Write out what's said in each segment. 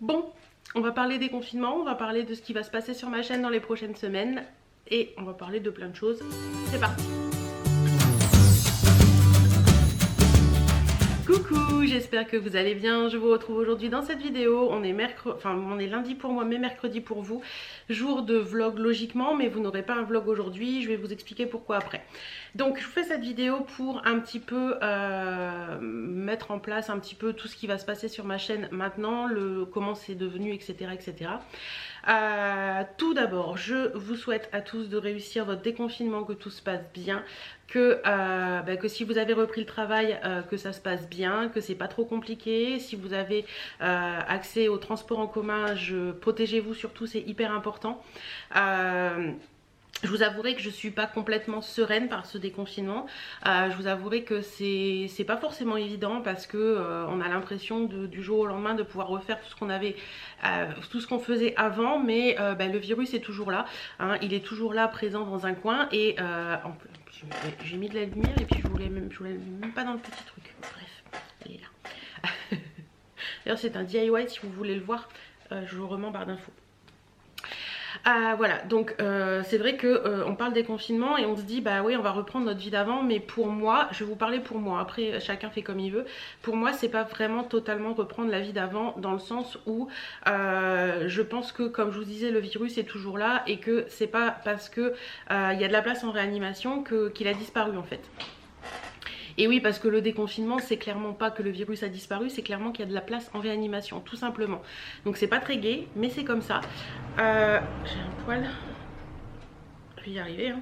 Bon, on va parler des confinements, on va parler de ce qui va se passer sur ma chaîne dans les prochaines semaines et on va parler de plein de choses. C'est parti! Coucou, j'espère que vous allez bien. Je vous retrouve aujourd'hui dans cette vidéo. On est lundi pour moi, mais mercredi pour vous. Jour de vlog logiquement, mais vous n'aurez pas un vlog aujourd'hui. Je vais vous expliquer pourquoi après. Donc je vous fais cette vidéo pour un petit peu mettre en place un petit peu tout ce qui va se passer sur ma chaîne maintenant, comment c'est devenu, etc. etc. Tout d'abord, je vous souhaite à tous de réussir votre déconfinement, que tout se passe bien, que si vous avez repris le travail, que ça se passe bien, que c'est pas trop compliqué. Si vous avez accès au transport en commun, protégez-vous surtout, c'est hyper important. Je vous avouerai que je suis pas complètement sereine par ce déconfinement. Je vous avouerai que c'est pas forcément évident parce que on a l'impression du jour au lendemain de pouvoir refaire tout ce qu'on avait, tout ce qu'on faisait avant, mais le virus est toujours là. Hein, il est toujours là, présent dans un coin et j'ai mis de la lumière et puis je voulais même pas dans le petit truc. Bref, elle est là. D'ailleurs c'est un DIY si vous voulez le voir. Je vous remets en barre d'infos. Voilà, donc c'est vrai que on parle des confinements et on se dit bah oui on va reprendre notre vie d'avant, mais pour moi, je vais vous parler pour moi, après chacun fait comme il veut. Pour moi c'est pas vraiment totalement reprendre la vie d'avant, dans le sens où je pense que, comme je vous disais, le virus est toujours là et que c'est pas parce que il y a de la place en réanimation qu'il a disparu en fait. Et oui, parce que le déconfinement, c'est clairement pas que le virus a disparu, c'est clairement qu'il y a de la place en réanimation, tout simplement. Donc c'est pas très gai, mais c'est comme ça. J'ai un poil. Je vais y arriver, hein.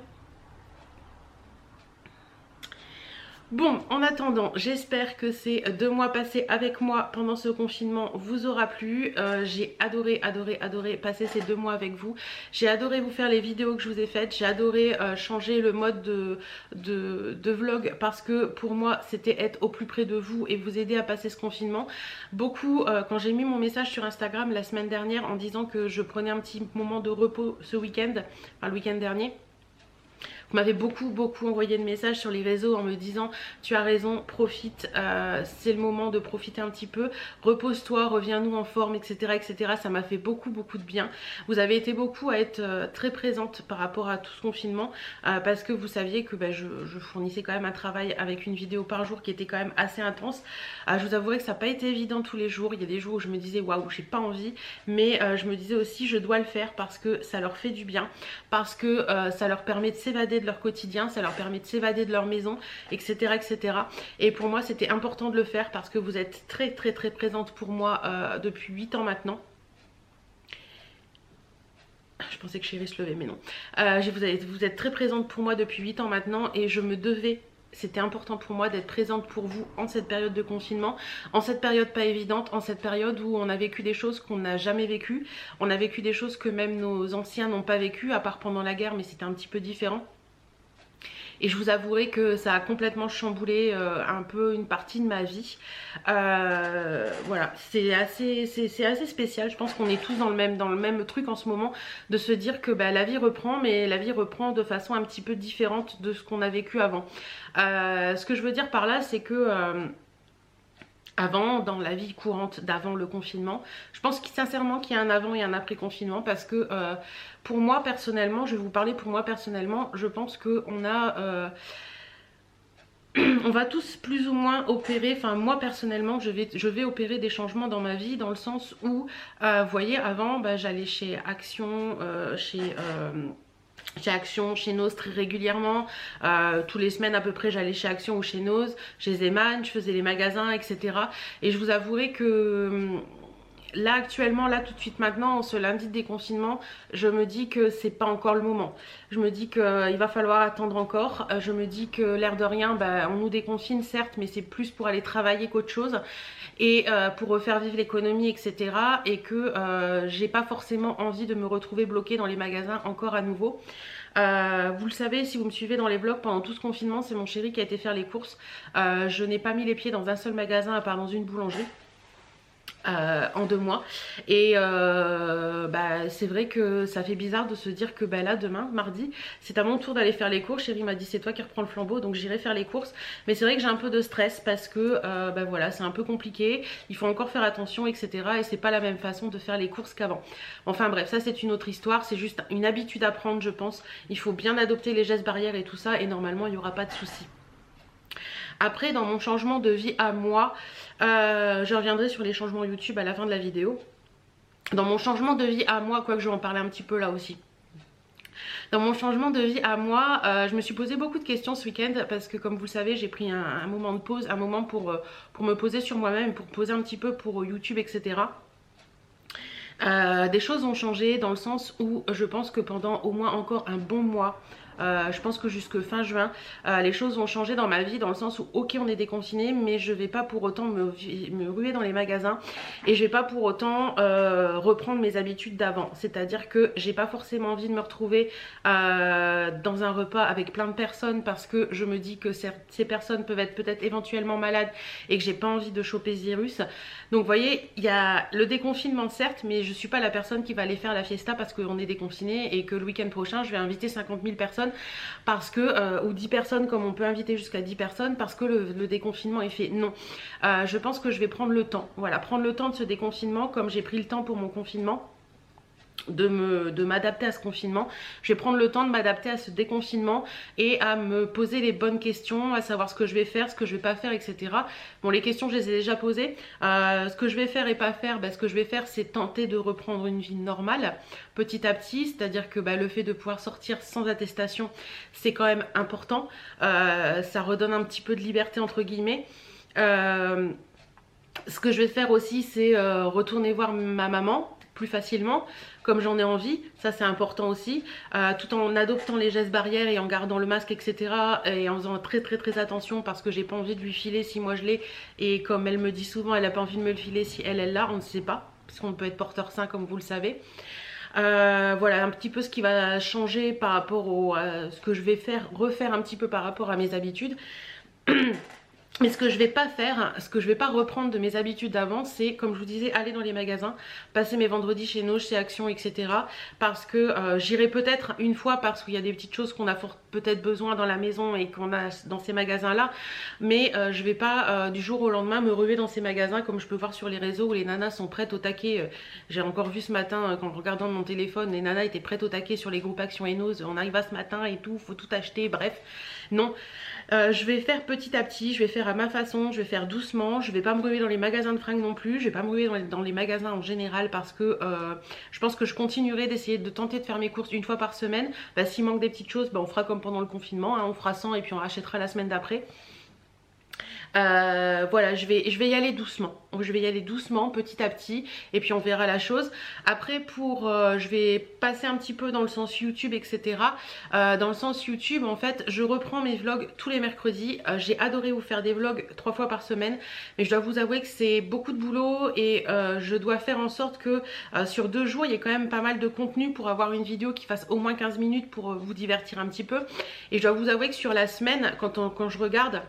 Bon, en attendant, j'espère que ces 2 mois passés avec moi pendant ce confinement vous aura plu. J'ai adoré passer ces 2 mois avec vous. J'ai adoré vous faire les vidéos que je vous ai faites. J'ai adoré changer le mode de vlog parce que pour moi c'était être au plus près de vous et vous aider à passer ce confinement. Beaucoup, quand j'ai mis mon message sur Instagram la semaine dernière en disant que je prenais un petit moment de repos ce week-end, enfin le week-end dernier, vous m'avez beaucoup envoyé de messages sur les réseaux en me disant tu as raison, profite, c'est le moment de profiter un petit peu, repose-toi, reviens-nous en forme, etc. etc. Ça m'a fait beaucoup de bien. Vous avez été beaucoup à être très présente par rapport à tout ce confinement parce que vous saviez que je fournissais quand même un travail avec une vidéo par jour qui était quand même assez intense. Je vous avouerai que ça n'a pas été évident tous les jours. Il y a des jours où je me disais waouh, j'ai pas envie, mais je me disais aussi je dois le faire parce que ça leur fait du bien, parce que ça leur permet de s'évader de leur quotidien, ça leur permet de s'évader de leur maison, etc. etc. Et pour moi c'était important de le faire parce que vous êtes très présente pour moi depuis 8 ans maintenant. Je pensais que Chérie se levait mais non. Vous êtes très présente pour moi depuis 8 ans maintenant et je me devais, c'était important pour moi d'être présente pour vous en cette période de confinement, en cette période pas évidente, en cette période où on a vécu des choses qu'on n'a jamais vécues, on a vécu des choses que même nos anciens n'ont pas vécues, à part pendant la guerre, mais c'était un petit peu différent. Et je vous avouerai que ça a complètement chamboulé un peu une partie de ma vie. Voilà, c'est assez spécial. Je pense qu'on est tous dans le même truc en ce moment, de se dire que la vie reprend, mais la vie reprend de façon un petit peu différente de ce qu'on a vécu avant. Ce que je veux dire par là, c'est que avant, dans la vie courante d'avant le confinement, je pense sincèrement qu'il y a un avant et un après confinement, parce que pour moi personnellement, je vais vous parler pour moi personnellement, je pense qu'on a on va tous plus ou moins opérer, enfin moi personnellement je vais opérer des changements dans ma vie, dans le sens où vous voyez, avant j'allais chez Action, chez Action, chez Noz très régulièrement, tous les semaines à peu près j'allais chez Action ou chez Noz, chez Zeman, je faisais les magasins, etc. Et je vous avouerai que là actuellement, là tout de suite maintenant, ce lundi de déconfinement, je me dis que c'est pas encore le moment. Je me dis qu'il va falloir attendre encore. Je me dis que l'air de rien, on nous déconfine certes, mais c'est plus pour aller travailler qu'autre chose. Et pour refaire vivre l'économie, etc. Et que j'ai pas forcément envie de me retrouver bloquée dans les magasins encore à nouveau. Vous le savez, si vous me suivez dans les vlogs, pendant tout ce confinement, c'est mon chéri qui a été faire les courses. Je n'ai pas mis les pieds dans un seul magasin à part dans une boulangerie. en 2 mois. Et c'est vrai que ça fait bizarre de se dire que là demain, mardi, c'est à mon tour d'aller faire les courses. Chérie m'a dit c'est toi qui reprends le flambeau, donc j'irai faire les courses. Mais c'est vrai que j'ai un peu de stress parce que voilà, c'est un peu compliqué, il faut encore faire attention, etc. Et c'est pas la même façon de faire les courses qu'avant. Enfin bref, ça c'est une autre histoire, c'est juste une habitude à prendre, je pense. Il faut bien adopter les gestes barrières et tout ça, et normalement il n'y aura pas de soucis. Après, dans mon changement de vie à moi, je reviendrai sur les changements YouTube à la fin de la vidéo. Dans mon changement de vie à moi, quoique je vais en parler un petit peu là aussi. Dans mon changement de vie à moi, je me suis posé beaucoup de questions ce week-end parce que comme vous le savez, j'ai pris un moment de pause, un moment pour me poser sur moi-même, pour poser un petit peu pour YouTube, etc. Des choses ont changé dans le sens où je pense que pendant au moins encore un bon mois, je pense que jusque fin juin, les choses ont changé dans ma vie dans le sens où ok on est déconfiné, mais je vais pas pour autant me ruer dans les magasins et je vais pas pour autant reprendre mes habitudes d'avant. C'est-à-dire que j'ai pas forcément envie de me retrouver dans un repas avec plein de personnes parce que je me dis que ces personnes peuvent être peut-être éventuellement malades et que j'ai pas envie de choper ce virus. Donc vous voyez, il y a le déconfinement certes, mais je suis pas la personne qui va aller faire la fiesta parce qu'on est déconfiné et que le week-end prochain je vais inviter 50 000 personnes parce que ou 10 personnes comme on peut inviter jusqu'à 10 personnes parce que le déconfinement est fait. Non, je pense que je vais prendre le temps, voilà, prendre le temps de ce déconfinement comme j'ai pris le temps pour mon confinement, de m'adapter à ce confinement. Je vais prendre le temps de m'adapter à ce déconfinement et à me poser les bonnes questions, à savoir ce que je vais faire, ce que je vais pas faire, etc. Bon, les questions je les ai déjà posées. Ce que je vais faire et pas faire, ce que je vais faire c'est tenter de reprendre une vie normale petit à petit, c'est-à-dire que le fait de pouvoir sortir sans attestation c'est quand même important. Ça redonne un petit peu de liberté entre guillemets. Ce que je vais faire aussi c'est retourner voir ma maman plus facilement comme j'en ai envie, ça c'est important aussi, tout en adoptant les gestes barrières et en gardant le masque, etc. et en faisant très attention parce que j'ai pas envie de lui filer si moi je l'ai et comme elle me dit souvent elle a pas envie de me le filer si elle l'a, on ne sait pas parce qu'on peut être porteur sain comme vous le savez. Voilà un petit peu ce qui va changer par rapport ce que je vais refaire un petit peu par rapport à mes habitudes. Mais ce que je vais pas faire, ce que je vais pas reprendre de mes habitudes d'avant, c'est comme je vous disais, aller dans les magasins, passer mes vendredis chez Noche, chez Action, etc. Parce que j'irai peut-être une fois parce qu'il y a des petites choses qu'on a peut-être besoin dans la maison et qu'on a dans ces magasins-là. Mais je vais pas du jour au lendemain me ruer dans ces magasins comme je peux voir sur les réseaux où les nanas sont prêtes au taquet. J'ai encore vu ce matin, en regardant mon téléphone, les nanas étaient prêtes au taquet sur les groupes Action et Nose. On arrive à ce matin et tout, faut tout acheter, bref. Non. Je vais faire petit à petit, je vais faire à ma façon, je vais faire doucement, je vais pas me ruer dans les magasins de fringues non plus, je vais pas me ruer dans les magasins en général parce que je pense que je continuerai d'essayer de tenter de faire mes courses une fois par semaine. S'il manque des petites choses, on fera comme pendant le confinement, hein, on fera 100 et puis on rachètera la semaine d'après. Voilà, je vais y aller doucement. Je vais y aller doucement, petit à petit, et puis on verra la chose. Après, je vais passer un petit peu dans le sens YouTube, etc. Dans le sens YouTube, en fait, je reprends mes vlogs tous les mercredis. J'ai adoré vous faire des vlogs 3 fois par semaine, mais je dois vous avouer que c'est beaucoup de boulot et je dois faire en sorte que sur 2 jours, il y ait quand même pas mal de contenu pour avoir une vidéo qui fasse au moins 15 minutes pour vous divertir un petit peu. Et je dois vous avouer que sur la semaine, quand je regarde,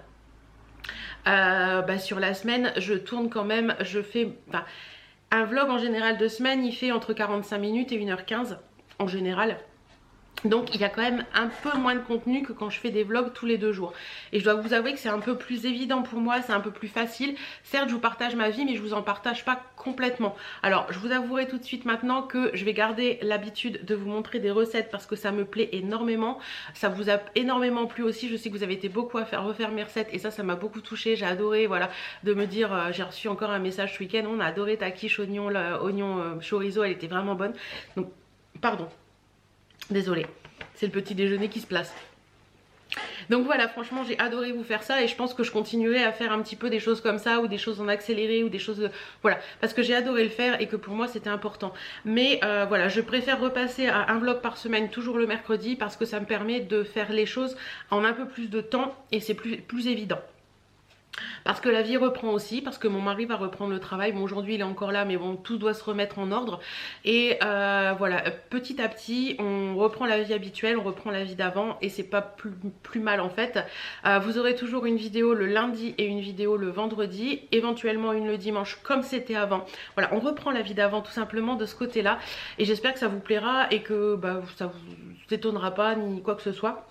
sur la semaine je tourne quand même, je fais un vlog en général de semaine il fait entre 45 minutes et 1h15 en général. Donc il y a quand même un peu moins de contenu que quand je fais des vlogs tous les 2 jours. Et je dois vous avouer que c'est un peu plus évident pour moi, c'est un peu plus facile. Certes je vous partage ma vie mais je vous en partage pas complètement. Alors je vous avouerai tout de suite maintenant que je vais garder l'habitude de vous montrer des recettes parce que ça me plaît énormément. Ça vous a énormément plu aussi, je sais que vous avez été beaucoup à refaire mes recettes et ça m'a beaucoup touché. J'ai adoré, voilà, de me dire, j'ai reçu encore un message ce week-end, on a adoré ta quiche oignon chorizo, elle était vraiment bonne. Donc pardon. Désolée, c'est le petit déjeuner qui se place. Donc voilà, franchement j'ai adoré vous faire ça et je pense que je continuerai à faire un petit peu des choses comme ça ou des choses en accéléré ou des choses voilà, parce que j'ai adoré le faire et que pour moi c'était important. Mais voilà, je préfère repasser à un vlog par semaine toujours le mercredi parce que ça me permet de faire les choses en un peu plus de temps et c'est plus évident. Parce que la vie reprend aussi, parce que mon mari va reprendre le travail. Bon, aujourd'hui il est encore là, mais bon, tout doit se remettre en ordre. Et voilà, petit à petit, on reprend la vie habituelle, on reprend la vie d'avant, et c'est pas plus mal en fait. Vous aurez toujours une vidéo le lundi et une vidéo le vendredi, éventuellement une le dimanche comme c'était avant. Voilà, on reprend la vie d'avant tout simplement de ce côté-là. Et j'espère que ça vous plaira et que bah, ça vous étonnera pas ni quoi que ce soit.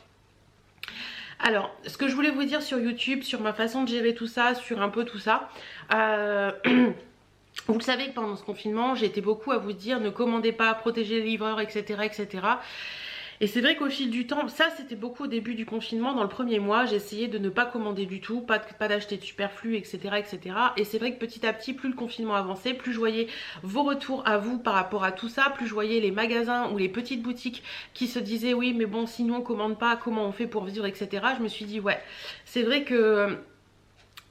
Alors, ce que je voulais vous dire sur YouTube, sur ma façon de gérer tout ça, sur un peu tout ça, vous le savez que pendant ce confinement, j'ai été beaucoup à vous dire ne commandez pas, protégez les livreurs, etc. etc. Et c'est vrai qu'au fil du temps, ça c'était beaucoup au début du confinement, dans le premier mois, j'ai essayé de ne pas commander du tout, pas d'acheter de superflu, etc. etc. Et c'est vrai que petit à petit, plus le confinement avançait, plus je voyais vos retours à vous par rapport à tout ça, plus je voyais les magasins ou les petites boutiques qui se disaient oui mais bon si nous on commande pas, comment on fait pour vivre, etc. Je me suis dit ouais, c'est vrai que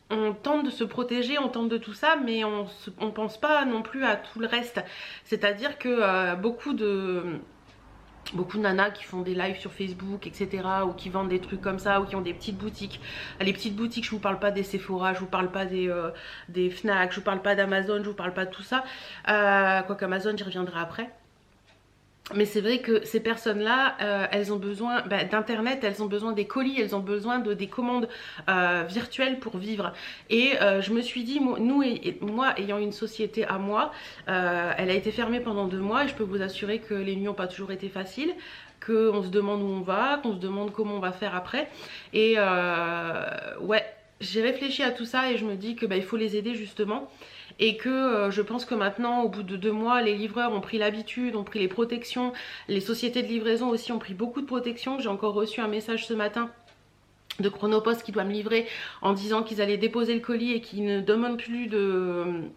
on tente de se protéger, on tente de tout ça, mais on pense pas non plus à tout le reste. C'est-à-dire que beaucoup de nanas qui font des lives sur Facebook, etc. ou qui vendent des trucs comme ça, ou qui ont des petites boutiques. Les petites boutiques, je vous parle pas des Sephora, je vous parle pas des Fnac, je vous parle pas d'Amazon, je vous parle pas de tout ça. Quoique Amazon, j'y reviendrai après. Mais c'est vrai que ces personnes-là, elles ont besoin d'internet, elles ont besoin des colis, elles ont besoin des commandes virtuelles pour vivre. Et je me suis dit, moi ayant une société à moi, elle a été fermée pendant 2 mois et je peux vous assurer que les nuits n'ont pas toujours été faciles, qu'on se demande où on va, qu'on se demande comment on va faire après. Et ouais, j'ai réfléchi à tout ça et je me dis que il faut les aider justement. Et que je pense que maintenant au bout de 2 mois les livreurs ont pris l'habitude, ont pris les protections, les sociétés de livraison aussi ont pris beaucoup de protections. J'ai encore reçu un message ce matin de Chronopost qui doit me livrer en disant qu'ils allaient déposer le colis et qu'ils ne demandent plus de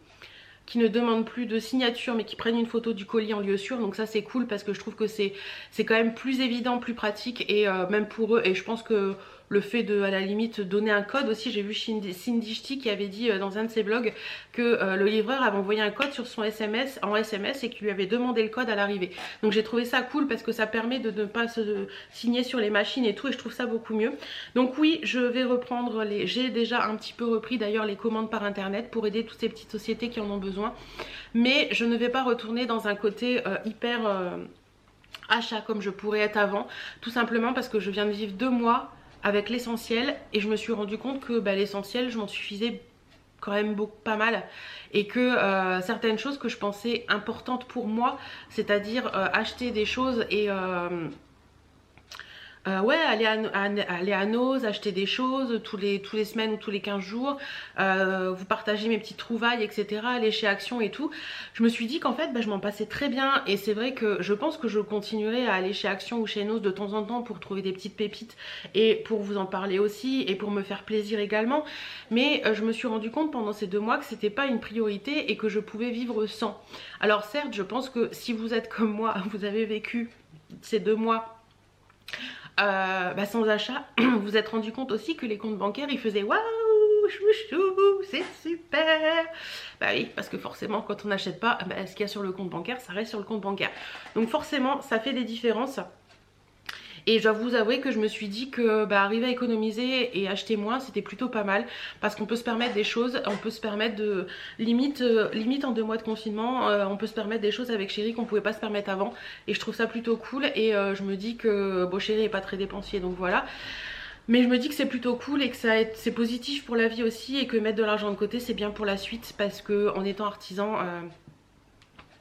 signature mais qui prennent une photo du colis en lieu sûr. Donc ça c'est cool parce que je trouve que c'est quand même plus évident, plus pratique et même pour eux. Et je pense que le fait de à la limite donner un code aussi, j'ai vu Cindy Ch'ti qui avait dit dans un de ses blogs que le livreur avait envoyé un code sur son SMS en SMS et qu'il lui avait demandé le code à l'arrivée. Donc j'ai trouvé ça cool parce que ça permet de ne pas se signer sur les machines et tout, et je trouve ça beaucoup mieux. Donc oui, je vais reprendre j'ai déjà un petit peu repris d'ailleurs les commandes par internet pour aider toutes ces petites sociétés qui en ont besoin, mais je ne vais pas retourner dans un côté hyper achat comme je pourrais être avant, tout simplement parce que je viens de vivre 2 mois avec l'essentiel et je me suis rendu compte que l'essentiel je m'en suffisais quand même pas mal, et que certaines choses que je pensais importantes pour moi, c'est-à-dire acheter des choses et ouais, aller à Noz, acheter des choses tous les semaines ou tous les 15 jours, vous partager mes petites trouvailles, etc. Aller chez Action et tout. Je me suis dit qu'en fait, je m'en passais très bien. Et c'est vrai que je pense que je continuerai à aller chez Action ou chez Noz de temps en temps pour trouver des petites pépites et pour vous en parler aussi et pour me faire plaisir également. Mais je me suis rendu compte pendant ces 2 mois que c'était pas une priorité et que je pouvais vivre sans. Alors certes, je pense que si vous êtes comme moi, vous avez vécu ces 2 mois sans achat, vous vous êtes rendu compte aussi que les comptes bancaires ils faisaient waouh chouchou c'est super. Bah oui, parce que forcément quand on n'achète pas, ce qu'il y a sur le compte bancaire ça reste sur le compte bancaire, donc forcément ça fait des différences. Et je dois vous avouer que je me suis dit que arriver à économiser et acheter moins c'était plutôt pas mal, parce qu'on peut se permettre des choses, on peut se permettre de limite en 2 mois de confinement, on peut se permettre des choses avec Chéri qu'on pouvait pas se permettre avant, et je trouve ça plutôt cool. Et je me dis que bon, Chéri est pas très dépensier donc voilà, mais je me dis que c'est plutôt cool et que c'est positif pour la vie aussi, et que mettre de l'argent de côté c'est bien pour la suite, parce que en étant artisan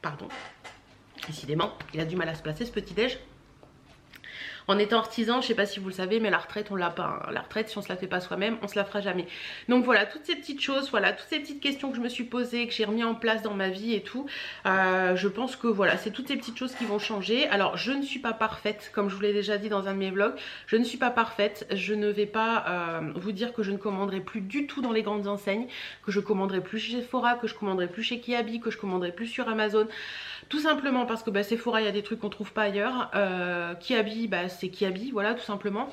pardon, décidément il a du mal à se placer ce petit déj. En étant artisan, je sais pas si vous le savez, mais la retraite on l'a pas, hein. La retraite si on se la fait pas soi-même, on se la fera jamais. Donc voilà, toutes ces petites choses, voilà, toutes ces petites questions que je me suis posées, que j'ai remis en place dans ma vie et tout, je pense que voilà, c'est toutes ces petites choses qui vont changer. Alors je ne suis pas parfaite, comme je vous l'ai déjà dit dans un de mes vlogs, je ne suis pas parfaite, je ne vais pas vous dire que je ne commanderai plus du tout dans les grandes enseignes, que je commanderai plus chez Sephora, que je commanderai plus chez Kiabi, que je commanderai plus sur Amazon. Tout simplement parce que Sephora il y a des trucs qu'on trouve pas ailleurs, Kiabi c'est Kiabi, voilà tout simplement.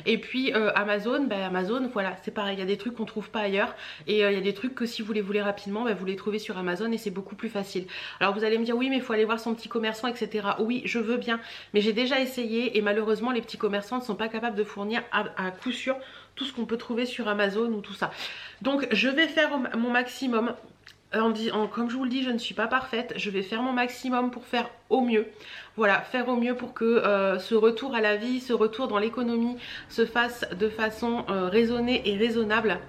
Et puis Amazon, Amazon voilà c'est pareil, il y a des trucs qu'on trouve pas ailleurs, et il y a des trucs que si vous les voulez rapidement vous les trouvez sur Amazon et c'est beaucoup plus facile. Alors vous allez me dire oui mais il faut aller voir son petit commerçant etc. Oui je veux bien, mais j'ai déjà essayé et malheureusement les petits commerçants ne sont pas capables de fournir à coup sûr tout ce qu'on peut trouver sur Amazon ou tout ça. Donc je vais faire mon maximum. Comme je vous le dis, je ne suis pas parfaite, je vais faire mon maximum pour faire au mieux. Voilà, faire au mieux pour que ce retour à la vie, ce retour dans l'économie se fasse de façon raisonnée et raisonnable.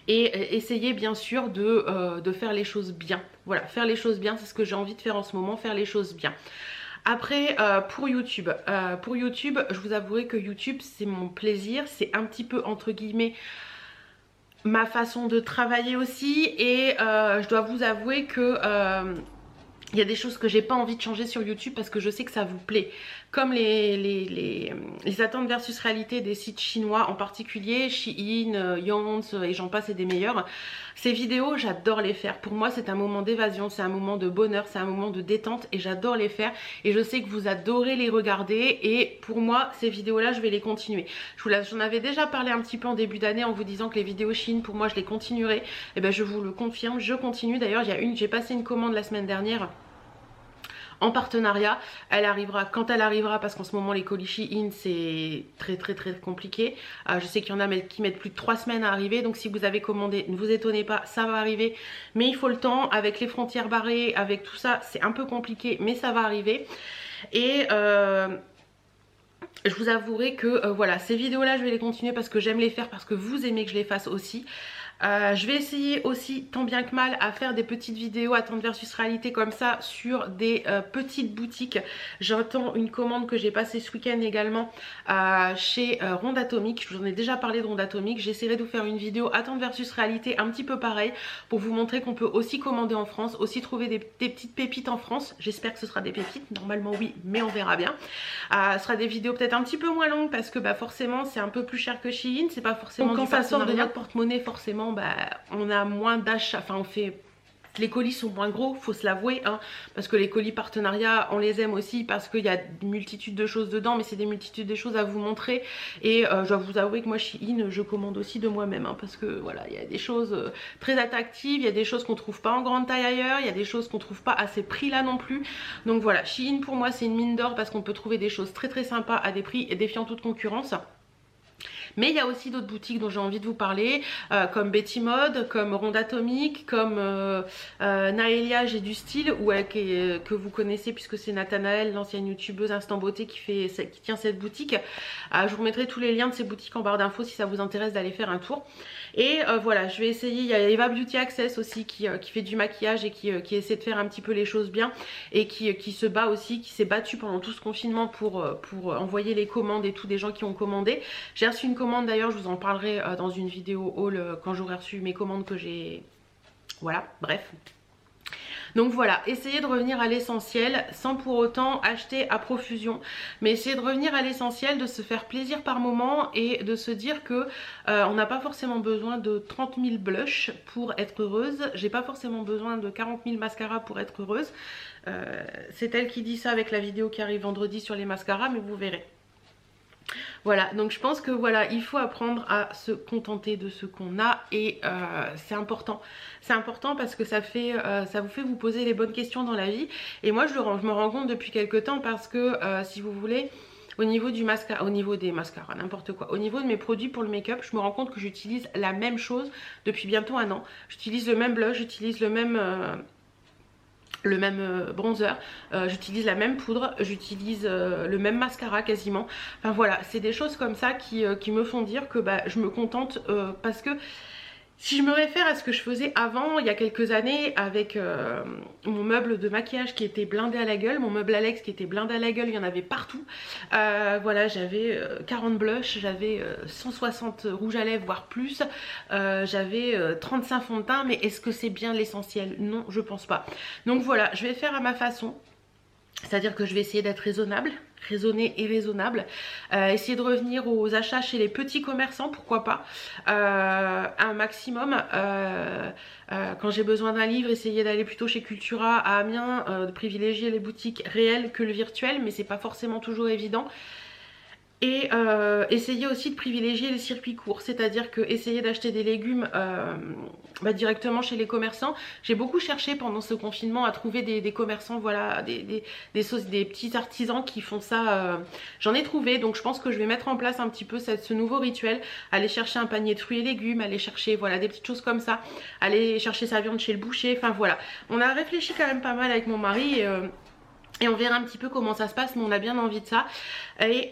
Et essayer bien sûr de faire les choses bien. Voilà, faire les choses bien, c'est ce que j'ai envie de faire en ce moment, faire les choses bien. Après, pour YouTube, je vous avouerai que YouTube, c'est mon plaisir, c'est un petit peu entre guillemets ma façon de travailler aussi, et je dois vous avouer que il y a des choses que j'ai pas envie de changer sur YouTube parce que je sais que ça vous plaît. Comme les attentes versus réalité des sites chinois, en particulier Shein, Yons et j'en passe et des meilleurs. Ces vidéos, j'adore les faire. Pour moi, c'est un moment d'évasion, c'est un moment de bonheur, c'est un moment de détente et j'adore les faire. Et je sais que vous adorez les regarder et pour moi, ces vidéos-là, je vais les continuer. J'en avais déjà parlé un petit peu en début d'année en vous disant que les vidéos Shein, pour moi, je les continuerai. Et ben, je vous le confirme, je continue. D'ailleurs, j'ai passé une commande la semaine dernière en partenariat. Elle arrivera quand elle arrivera parce qu'en ce moment les colis Shein c'est très compliqué. Je sais qu'il y en a qui mettent plus de 3 semaines à arriver, donc si vous avez commandé ne vous étonnez pas, ça va arriver, mais il faut le temps, avec les frontières barrées, avec tout ça c'est un peu compliqué, mais ça va arriver. Et je vous avouerai que voilà, ces vidéos là je vais les continuer parce que j'aime les faire, parce que vous aimez que je les fasse aussi. Je vais essayer aussi tant bien que mal à faire des petites vidéos attente versus réalité comme ça sur des petites boutiques. J'attends une commande que j'ai passée ce week-end également chez Ronde Atomique. Je vous en ai déjà parlé de Ronde Atomique. J'essaierai de vous faire une vidéo attente versus réalité un petit peu pareil pour vous montrer qu'on peut aussi commander en France, aussi trouver des petites pépites en France. J'espère que ce sera des pépites, normalement oui, mais on verra bien. Ce sera des vidéos peut-être un petit peu moins longues parce que bah, forcément c'est un peu plus cher que Shein, c'est pas forcément donc, quand ça sort de notre porte-monnaie forcément bah, on a moins d'achats, enfin on fait... Les colis sont moins gros, faut se l'avouer, hein, parce que les colis partenariats, on les aime aussi parce qu'il y a une multitude de choses dedans, mais c'est des multitudes de choses à vous montrer. Et je dois vous avouer que moi, Shein, je commande aussi de moi-même, hein, parce que voilà, il y a des choses très attractives, il y a des choses qu'on trouve pas en grande taille ailleurs, il y a des choses qu'on trouve pas à ces prix-là non plus. Donc voilà, Shein pour moi c'est une mine d'or parce qu'on peut trouver des choses très sympas à des prix défiant toute concurrence. Mais il y a aussi d'autres boutiques dont j'ai envie de vous parler, comme Betty Mode, comme Ronde Atomique, comme Naëlia J'ai du style, que vous connaissez puisque c'est Nathanaël, l'ancienne youtubeuse Instant Beauté qui tient cette boutique. Je vous mettrai tous les liens de ces boutiques en barre d'infos si ça vous intéresse d'aller faire un tour. Et voilà, je vais essayer, il y a Eva Beauty Access aussi qui fait du maquillage et qui essaie de faire un petit peu les choses bien et qui se bat aussi, qui s'est battu pendant tout ce confinement pour envoyer les commandes et tout des gens qui ont commandé. J'ai reçu une commande d'ailleurs, je vous en parlerai dans une vidéo haul quand j'aurai reçu mes commandes que j'ai... Voilà, bref. Donc voilà, essayez de revenir à l'essentiel sans pour autant acheter à profusion. Mais essayez de revenir à l'essentiel, de se faire plaisir par moment et de se dire que on n'a pas forcément besoin de 30 000 blushs pour être heureuse. J'ai pas forcément besoin de 40 000 mascaras pour être heureuse. C'est elle qui dit ça avec la vidéo qui arrive vendredi sur les mascaras, mais vous verrez. Voilà, donc je pense que voilà, il faut apprendre à se contenter de ce qu'on a et c'est important. C'est important parce que ça vous fait vous poser les bonnes questions dans la vie. Et moi je me rends compte depuis quelques temps parce que si vous voulez, au niveau du mascara, au niveau des mascaras, n'importe quoi, au niveau de mes produits pour le make-up, je me rends compte que j'utilise la même chose depuis bientôt 1 an. J'utilise le même blush, j'utilise le même bronzer, j'utilise la même poudre, j'utilise le même mascara quasiment. Enfin voilà, c'est des choses comme ça qui me font dire que bah, je me contente parce que si je me réfère à ce que je faisais avant, il y a quelques années, avec mon meuble de maquillage qui était blindé à la gueule, mon meuble Alex qui était blindé à la gueule, il y en avait partout. Voilà, j'avais 40 blushs, j'avais 160 rouges à lèvres, voire plus. J'avais 35 fonds de teint, mais est-ce que c'est bien l'essentiel? Non, je pense pas. Donc voilà, je vais faire à ma façon. C'est-à-dire que je vais essayer d'être raisonnée et raisonnable, essayer de revenir aux achats chez les petits commerçants, pourquoi pas, un maximum, quand j'ai besoin d'un livre, essayer d'aller plutôt chez Cultura à Amiens, de privilégier les boutiques réelles que le virtuel, mais c'est pas forcément toujours évident. Et essayez aussi de privilégier les circuits courts, c'est-à-dire que essayez d'acheter des légumes directement chez les commerçants. J'ai beaucoup cherché pendant ce confinement à trouver des commerçants, voilà, des petits artisans qui font ça. J'en ai trouvé, donc je pense que je vais mettre en place un petit peu ce nouveau rituel. Aller chercher un panier de fruits et légumes, aller chercher voilà, des petites choses comme ça, aller chercher sa viande chez le boucher, enfin voilà. On a réfléchi quand même pas mal avec mon mari et on verra un petit peu comment ça se passe, mais on a bien envie de ça. Et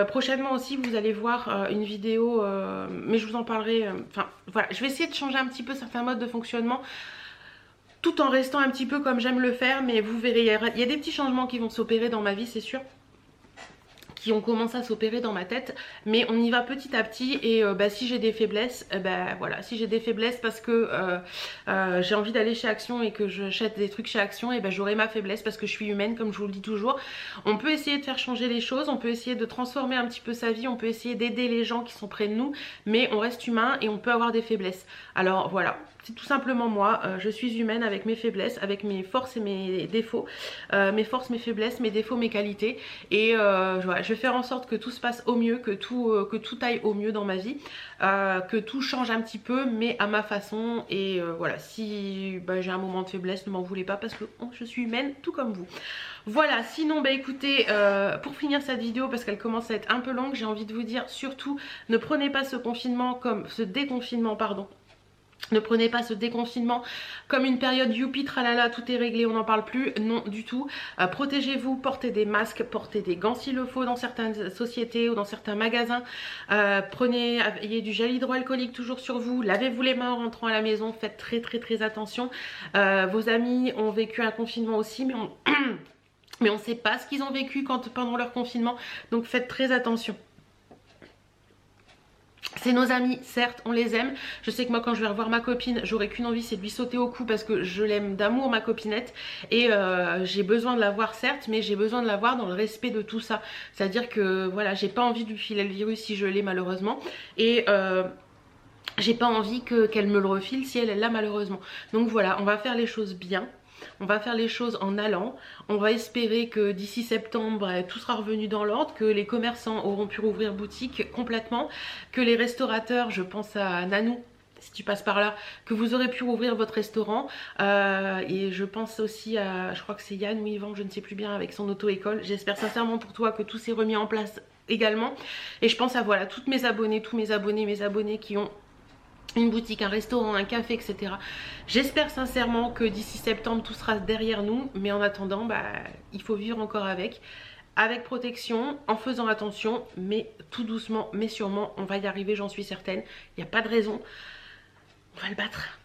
prochainement aussi vous allez voir une vidéo, mais je vous en parlerai, enfin voilà, je vais essayer de changer un petit peu certains modes de fonctionnement tout en restant un petit peu comme j'aime le faire, mais vous verrez, il y a des petits changements qui vont s'opérer dans ma vie, c'est sûr, qui ont commencé à s'opérer dans ma tête, mais on y va petit à petit. Et si j'ai des faiblesses, voilà, si j'ai des faiblesses parce que j'ai envie d'aller chez Action et que j'achète des trucs chez Action, et j'aurai ma faiblesse parce que je suis humaine, comme je vous le dis toujours. On peut essayer de faire changer les choses, on peut essayer de transformer un petit peu sa vie, on peut essayer d'aider les gens qui sont près de nous, mais on reste humain et on peut avoir des faiblesses. Alors voilà, c'est tout simplement moi, je suis humaine avec mes faiblesses, avec mes forces et mes défauts, mes forces, mes faiblesses, mes défauts, mes qualités. Et voilà, je vais faire en sorte que tout se passe au mieux, que tout aille au mieux dans ma vie, que tout change un petit peu, mais à ma façon. Et voilà, si j'ai un moment de faiblesse, ne m'en voulez pas parce que je suis humaine tout comme vous. Voilà, sinon écoutez, pour finir cette vidéo, parce qu'elle commence à être un peu longue, j'ai envie de vous dire surtout, ne prenez pas ce déconfinement, pardon. Ne prenez pas ce déconfinement comme une période youpi tralala, tout est réglé, on n'en parle plus, non du tout. Protégez-vous, portez des masques, portez des gants s'il le faut dans certaines sociétés ou dans certains magasins. Ayez du gel hydroalcoolique toujours sur vous, lavez-vous les mains en rentrant à la maison, faites très attention. Vos amis ont vécu un confinement aussi, mais on ne sait pas ce qu'ils ont vécu pendant leur confinement, donc faites très attention. C'est nos amis, certes, on les aime. Je sais que moi quand je vais revoir ma copine, j'aurai qu'une envie, c'est de lui sauter au cou parce que je l'aime d'amour, ma copinette. Et j'ai besoin de la voir, certes, mais j'ai besoin de la voir dans le respect de tout ça. C'est-à-dire que voilà, j'ai pas envie de lui filer le virus si je l'ai malheureusement. Et j'ai pas envie qu'elle me le refile si elle l'a malheureusement. Donc voilà, on va faire les choses bien. On va faire les choses en allant. On va espérer que d'ici septembre, tout sera revenu dans l'ordre, que les commerçants auront pu rouvrir boutique complètement, que les restaurateurs, je pense à Nanou, si tu passes par là, que vous aurez pu rouvrir votre restaurant. Et je pense aussi à, je crois que c'est Yann ou Yvan, je ne sais plus bien, avec son auto-école. J'espère sincèrement pour toi que tout s'est remis en place également. Et je pense à voilà, toutes mes abonnés, tous mes abonnés qui ont une boutique, un restaurant, un café, etc. J'espère sincèrement que d'ici septembre tout sera derrière nous, mais en attendant il faut vivre encore avec protection, en faisant attention, mais tout doucement mais sûrement on va y arriver, j'en suis certaine. Il n'y a pas de raison, on va le battre.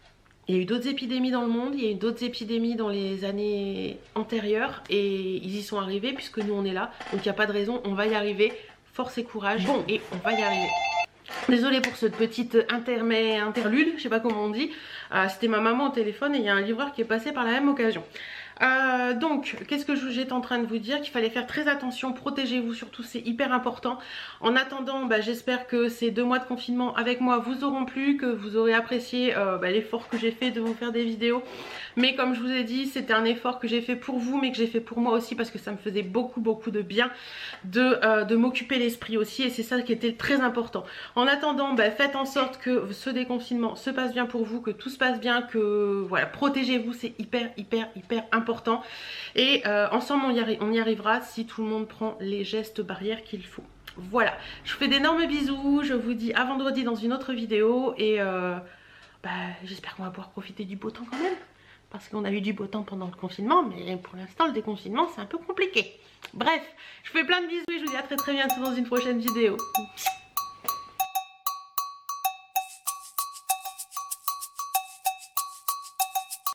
Il y a eu d'autres épidémies dans le monde, il y a eu d'autres épidémies dans les années antérieures et ils y sont arrivés puisque nous on est là, donc il n'y a pas de raison, on va y arriver, force et courage, bon, et on va y arriver. Désolée pour cette petite interlude, je sais pas comment on dit. C'était ma maman au téléphone et il y a un livreur qui est passé par la même occasion. Donc, qu'est-ce que j'étais en train de vous dire? Qu'il fallait faire très attention, protégez-vous surtout, c'est hyper important. En attendant, j'espère que ces 2 mois de confinement avec moi vous auront plu, que vous aurez apprécié l'effort que j'ai fait de vous faire des vidéos. Mais comme je vous ai dit, c'était un effort que j'ai fait pour vous, mais que j'ai fait pour moi aussi parce que ça me faisait beaucoup de bien de m'occuper l'esprit aussi, et c'est ça qui était très important. En attendant, faites en sorte que ce déconfinement se passe bien pour vous, que tout se passe bien, que voilà, protégez-vous, c'est hyper important. Et ensemble on y arrivera si tout le monde prend les gestes barrières qu'il faut. Voilà, je vous fais d'énormes bisous, je vous dis à vendredi dans une autre vidéo et j'espère qu'on va pouvoir profiter du beau temps quand même. Parce qu'on a eu du beau temps pendant le confinement, mais pour l'instant le déconfinement c'est un peu compliqué. Bref, je vous fais plein de bisous et je vous dis à très bientôt dans une prochaine vidéo.